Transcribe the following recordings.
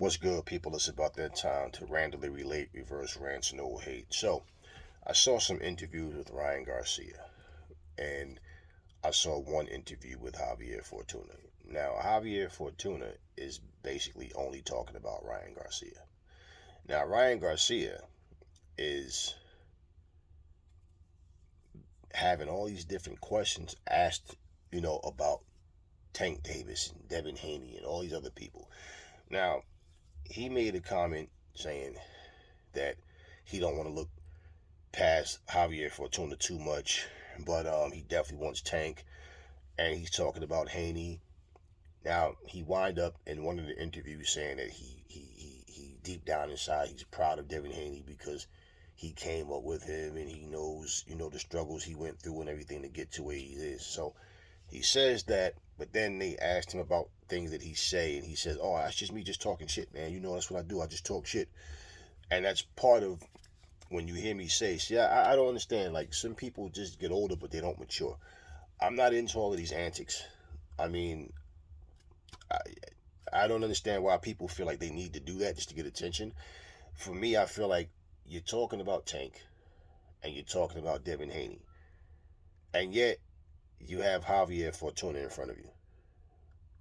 What's good, people? It's about that time to randomly relate reverse rants, no hate. So, I saw some interviews with Ryan Garcia, and I saw one interview with Javier Fortuna. Now, Javier Fortuna is basically only talking about Ryan Garcia. Now, Ryan Garcia is having all these different questions asked, about Tank Davis and Devin Haney and all these other people. Now, he made a comment saying that he don't want to look past Javier Fortuna too much, but he definitely wants Tank, and he's talking about Haney. Now he wind up in one of the interviews saying that he deep down inside he's proud of Devin Haney because he came up with him and he knows the struggles he went through and everything to get to where he is. So he says that, but then they asked him about things that he say, and he says, "Oh, that's just me just talking shit, man. That's what I do. I just talk shit." And that's part of when you hear me say, see, I don't understand. Like, some people just get older, but they don't mature. I'm not into all of these antics. I mean, I, I don't understand why people feel like they need to do that just to get attention. For me, I feel like you're talking about Tank and you're talking about Devin Haney, and yet you have Javier Fortuna in front of you.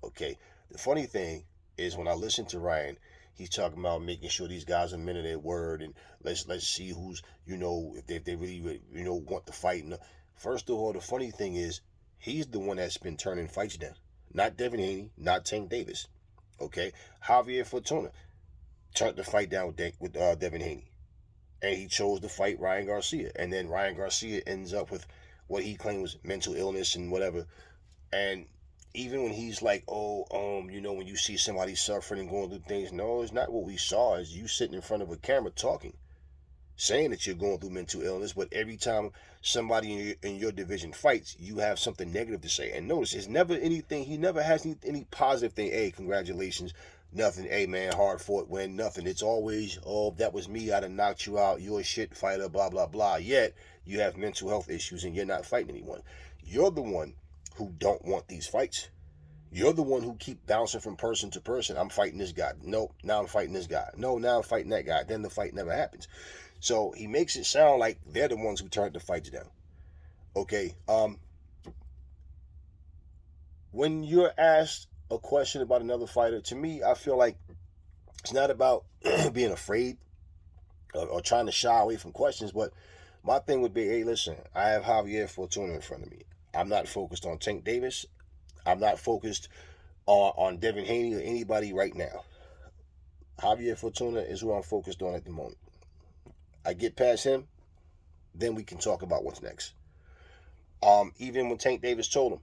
Okay. The funny thing is when I listen to Ryan, he's talking about making sure these guys are men of their word, and let's see who's if they really want to fight. And first of all, the funny thing is he's the one that's been turning fights down, not Devin Haney, not Tank Davis. Okay, Javier Fortuna turned the fight down with Devin Haney, and he chose to fight Ryan Garcia, and then Ryan Garcia ends up with what he claims mental illness and whatever. And even when he's like, oh, when you see somebody suffering and going through things, no, it's not what we saw. Is you sitting in front of a camera talking, saying that you're going through mental illness, but every time somebody in your division fights, you have something negative to say. And notice, it's never anything. He never has any positive thing. Hey, congratulations. Nothing. Hey, man, hard fought win. Nothing. It's always, oh, that was me. I'd have knocked you out. You're a shit fighter. Blah blah blah. Yet you have mental health issues and you're not fighting anyone. You're the one who don't want these fights. You're the one who keep bouncing from person to person. I'm fighting this guy. Nope, now I'm fighting this guy. No, now I'm fighting that guy. Then the fight never happens. So he makes it sound like they're the ones who turned the fights down. Okay. When you're asked a question about another fighter, to me, I feel like it's not about being afraid or trying to shy away from questions, but my thing would be, hey, listen, I have Javier Fortuna in front of me. I'm not focused on Tank Davis. I'm not focused on Devin Haney or anybody right now. Javier Fortuna is who I'm focused on at the moment. I get past him, then we can talk about what's next. Even when Tank Davis told him,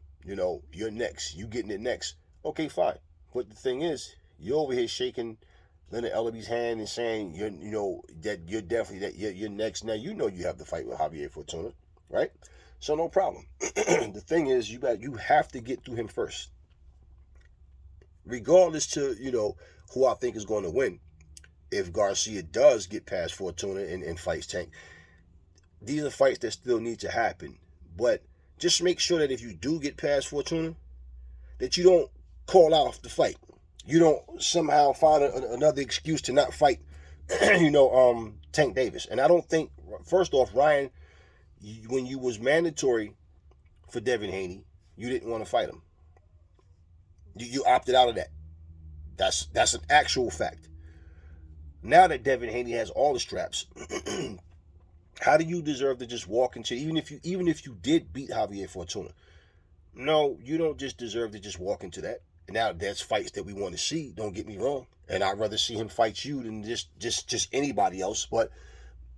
you're next, you getting it next. Okay, fine. But the thing is, you're over here shaking Leonard Ellaby's hand and saying that you're definitely that you're next. Now you have the fight with Javier Fortuna, right? So no problem. The thing is, you have to get through him first, regardless to who I think is going to win. If Garcia does get past Fortuna and fights Tank, these are fights that still need to happen. But just make sure that if you do get past Fortuna, that you don't call out the fight. You don't somehow find another excuse to not fight, Tank Davis. And I don't think, first off, Ryan, when you was mandatory for Devin Haney, you didn't want to fight him. You opted out of that. That's an actual fact. Now that Devin Haney has all the straps, how do you deserve to just walk into, even if you did beat Javier Fortuna? No, you don't just deserve to just walk into that. Now there's fights that we want to see. Don't get me wrong, and I'd rather see him fight you than just anybody else. But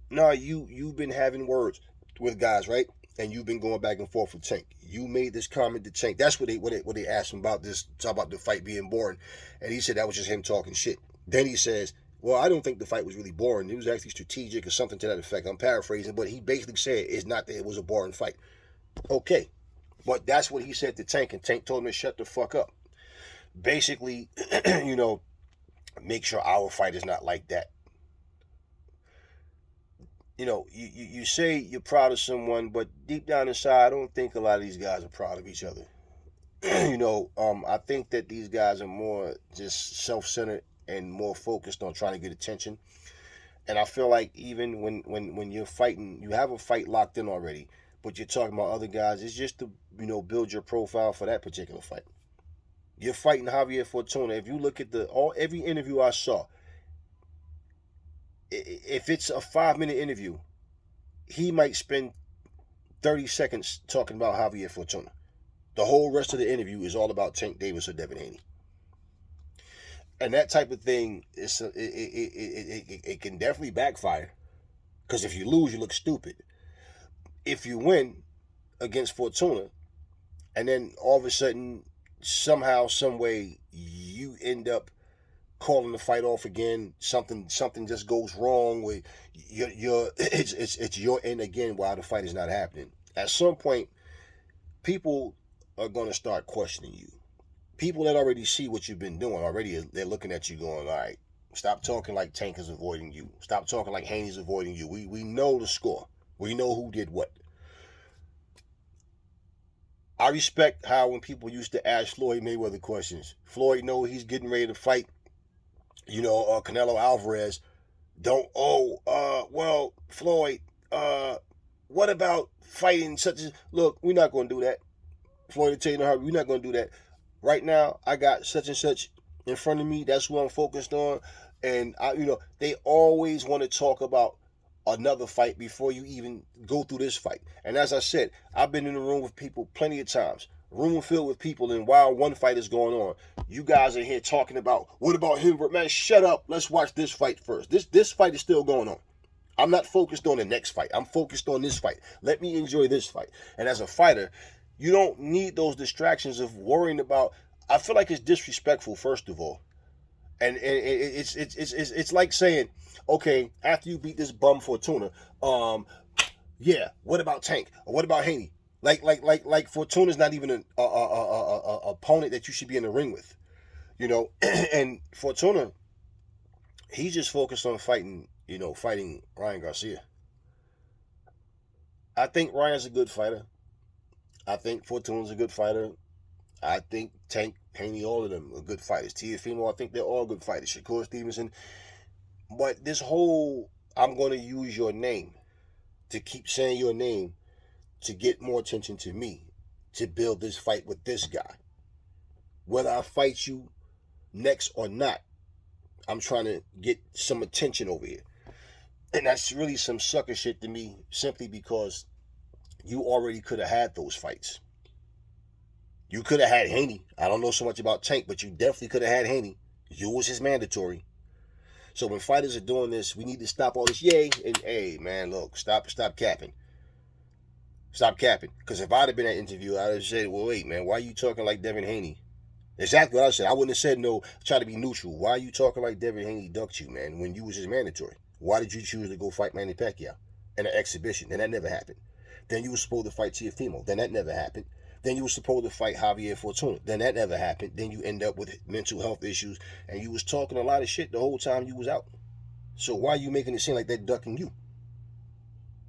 no, you've been having words with guys, right? And you've been going back and forth with Tank. You made this comment to Tank. That's what they asked him about this, talk about the fight being boring, and he said that was just him talking shit. Then he says, well, I don't think the fight was really boring. It was actually strategic or something to that effect. I'm paraphrasing, but he basically said it's not that it was a boring fight. Okay, but that's what he said to Tank, and Tank told him to shut the fuck up. Basically, make sure our fight is not like that. You say you're proud of someone, but deep down inside, I don't think a lot of these guys are proud of each other. I think that these guys are more just self-centered and more focused on trying to get attention. And I feel like even when you're fighting, you have a fight locked in already, but you're talking about other guys, it's just to, build your profile for that particular fight. You're fighting Javier Fortuna. If you look at every interview I saw, if it's a 5-minute interview, he might spend 30 seconds talking about Javier Fortuna. The whole rest of the interview is all about Tank Davis or Devin Haney. And that type of thing, it can definitely backfire. Because if you lose, you look stupid. If you win against Fortuna, and then all of a sudden, somehow, some way, you end up calling the fight off again, something just goes wrong with it's your end again while the fight is not happening. At some point, people are going to start questioning you. People that already see what you've been doing already, they're looking at you going, all right, stop talking like Tank is avoiding you. Stop talking like Haney's avoiding you. We know the score. We know who did what. I respect how when people used to ask Floyd Mayweather questions, Floyd know he's getting ready to fight, Canelo Alvarez. Well, Floyd, what about fighting such as, look, we're not going to do that. Floyd will tell you, we're not going to do that. Right now, I got such and such in front of me. That's who I'm focused on. And, they always want to talk about another fight before you even go through this fight. And as I said, I've been in the room with people plenty of times. Room filled with people, and while one fight is going on, you guys are here talking about, what about him? Man, shut up. Let's watch this fight first. This fight is still going on. I'm not focused on the next fight. I'm focused on this fight. Let me enjoy this fight. And as a fighter, you don't need those distractions of worrying about. I feel like it's disrespectful, first of all, and it's like saying, okay, after you beat this bum Fortuna, yeah, what about Tank or what about Haney? Like Fortuna's not even an opponent that you should be in the ring with, and Fortuna, he's just focused on fighting Ryan Garcia. I think Ryan's a good fighter. I think Fortuna's a good fighter. I think Tank, Haney, all of them are good fighters. Teofimo, I think they're all good fighters. Shakur Stevenson. But this whole, I'm going to use your name, to keep saying your name, to get more attention to me, to build this fight with this guy. Whether I fight you next or not, I'm trying to get some attention over here. And that's really some sucker shit to me, simply because you already could have had those fights. You could have had Haney. I don't know so much about Tank, but you definitely could have had Haney. You was his mandatory. So when fighters are doing this, we need to stop all this. Yay. And hey, man, look, stop capping. Stop capping. Because if I'd have been at an interview, I'd have said, well, wait, man, why are you talking like Devin Haney? Exactly what I said. I wouldn't have said no, try to be neutral. Why are you talking like Devin Haney ducked you, man, when you was his mandatory? Why did you choose to go fight Manny Pacquiao in an exhibition? Then that never happened. Then you were supposed to fight Teofimo. Then that never happened. Then you were supposed to fight Javier Fortuna. Then that never happened. Then you end up with mental health issues, and you was talking a lot of shit the whole time you was out. So why are you making it seem like they're ducking you?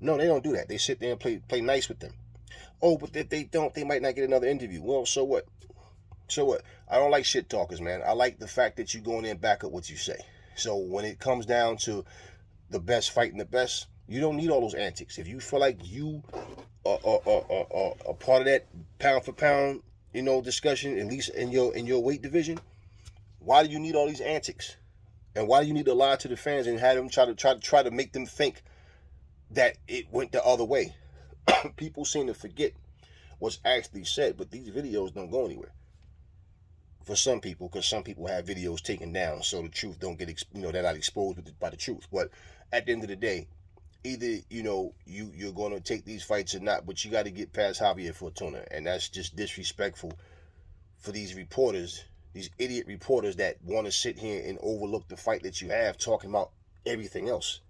No, they don't do that. They sit there and play nice with them. Oh, but if they don't, they might not get another interview. Well, so what? So what? I don't like shit talkers, man. I like the fact that you go in there and back up what you say. So when it comes down to the best fighting the best, you don't need all those antics. If you feel like you are part of that pound for pound, discussion, at least in your weight division, why do you need all these antics? And why do you need to lie to the fans and have them try to make them think that it went the other way? People seem to forget what's actually said, but these videos don't go anywhere. For some people, because some people have videos taken down, so the truth don't get, they're not exposed by the truth. But at the end of the day, either, you're going to take these fights or not, but you got to get past Javier Fortuna. And that's just disrespectful for these reporters, these idiot reporters that want to sit here and overlook the fight that you have, talking about everything else.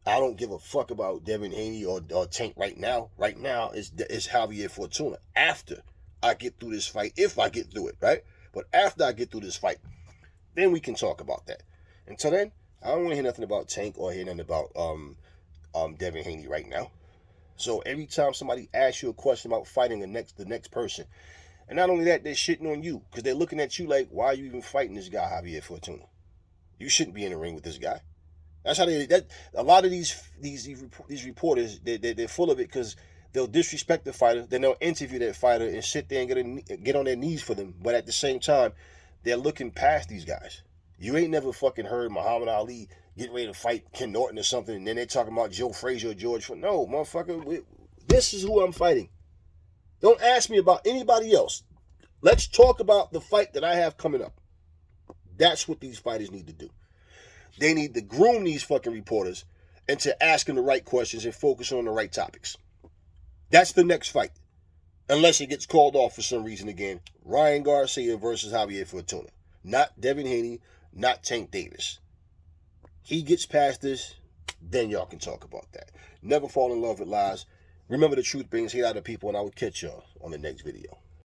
I don't give a fuck about Devin Haney or Tank right now. Right now, it's Javier Fortuna. After I get through this fight, if I get through it, right? But after I get through this fight, then we can talk about that. Until then, I don't want to hear nothing about Tank or hear nothing about Devin Haney right now. So every time somebody asks you a question about fighting the next person, and not only that, they're shitting on you because they're looking at you like, why are you even fighting this guy, Javier Fortuna? You shouldn't be in the ring with this guy. That's how a lot of these reporters, they're full of it because they'll disrespect the fighter, then they'll interview that fighter and sit there and get on their knees for them. But at the same time, they're looking past these guys. You ain't never fucking heard Muhammad Ali getting ready to fight Ken Norton or something, and then they're talking about Joe Frazier or George Foreman. No, motherfucker, this is who I'm fighting. Don't ask me about anybody else. Let's talk about the fight that I have coming up. That's what these fighters need to do. They need to groom these fucking reporters into asking the right questions and focus on the right topics. That's the next fight. Unless it gets called off for some reason again. Ryan Garcia versus Javier Fortuna. Not Devin Haney, not Tank Davis. He gets past this, then y'all can talk about that. Never fall in love with lies. Remember, the truth brings hate out of people, and I will catch y'all on the next video.